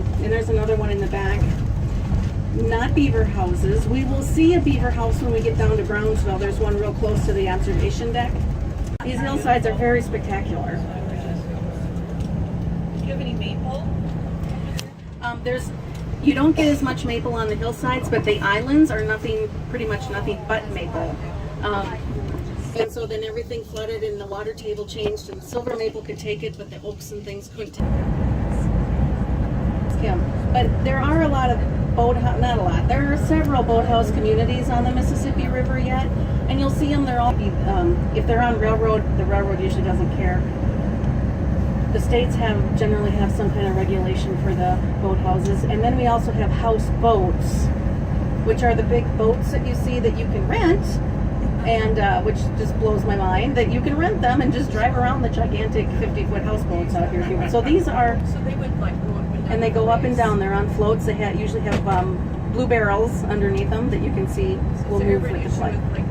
and there's another one in the back. Not beaver houses. We will see a beaver house when we get down to Brownsville. There's one real close to the observation deck. These hillsides are very spectacular. Do you have any maple? You don't get as much maple on the hillsides, but the islands are pretty much nothing but maple. And so then everything flooded and the water table changed, and the silver maple could take it, but the oaks and things couldn't take it. But there are a lot of not a lot. There are several boathouse communities on the Mississippi River yet, and you'll see them. They're all if they're on railroad, the railroad usually doesn't care. The states generally have some kind of regulation for the boathouses, and then we also have house boats, which are the big boats that you see that you can rent, and which just blows my mind that you can rent them and just drive around the gigantic 50-foot houseboats out here. So these are. So they would like go up and down. And they go up and down. They're on floats. They usually have blue barrels underneath them that you can see will move with the flood. Like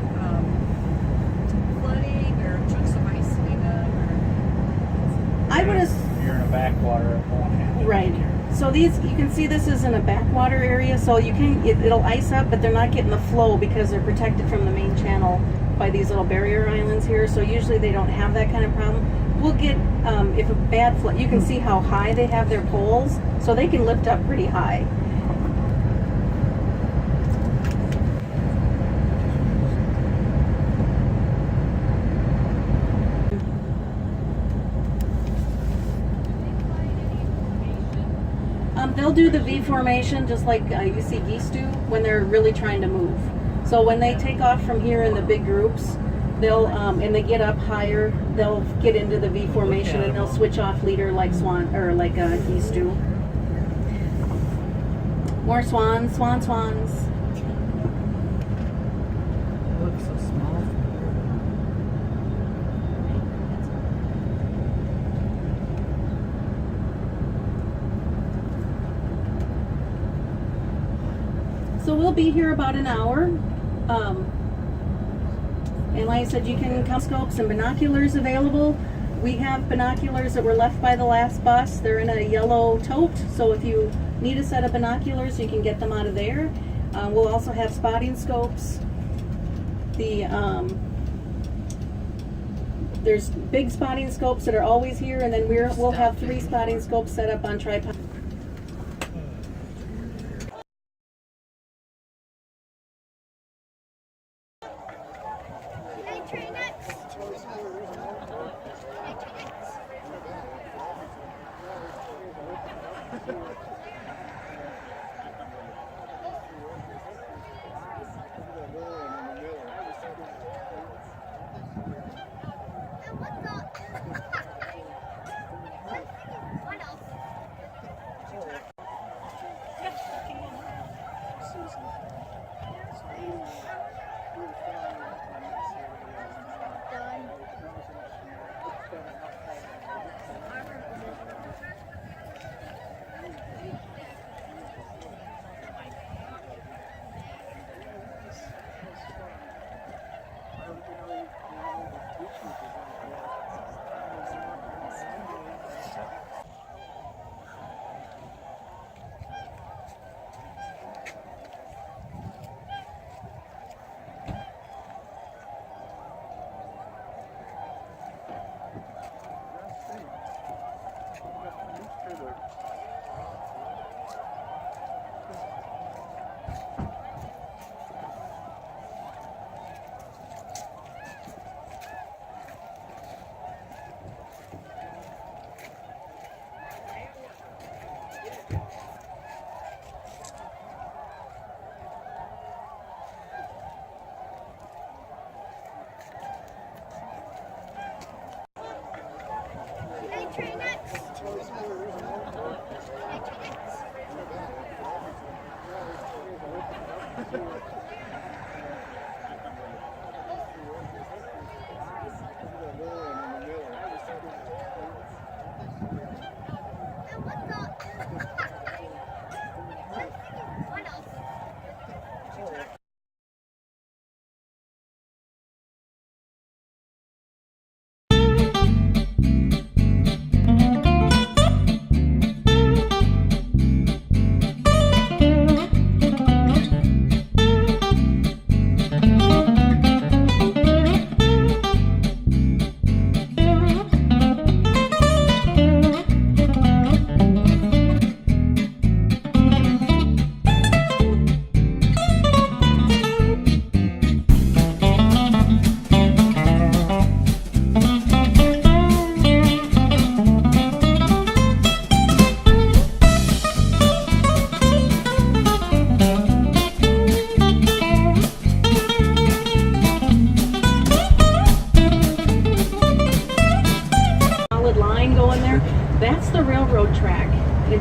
flooding or chunks of ice hitting up, or I would have. You're in a backwater of one half. Right. So you can see this is in a backwater area, so it'll ice up, but they're not getting the flow because they're protected from the main channel by these little barrier islands here. So usually they don't have that kind of problem. We'll get if a bad flood. You can see how high they have their poles, so they can lift up pretty high. They'll do the V formation just like you see geese do when they're really trying to move. So when they take off from here in the big groups, they'll and they get up higher, they'll get into the V formation and they'll switch off leader like swan or like geese do. More swans. Looks so small. So we'll be here about an hour. And like I said, you can come scopes and binoculars available. We have binoculars that were left by the last bus. They're in a yellow tote, so if you need a set of binoculars, you can get them out of there. We'll also have spotting scopes. There's big spotting scopes that are always here, and then we'll have 3 spotting scopes set up on tripod.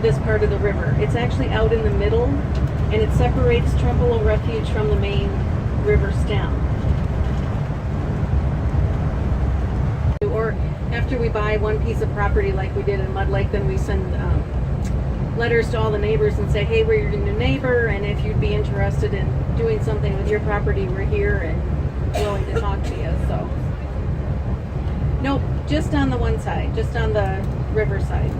of this part of the river. It's actually out in the middle, and it separates Trumbull Refuge from the main river stem. Or after we buy one piece of property like we did in Mud Lake, then we send letters to all the neighbors and say, hey, we're your new neighbor, and if you'd be interested in doing something with your property, we're here and willing to talk to you. So, nope, just on the one side, just on the river side.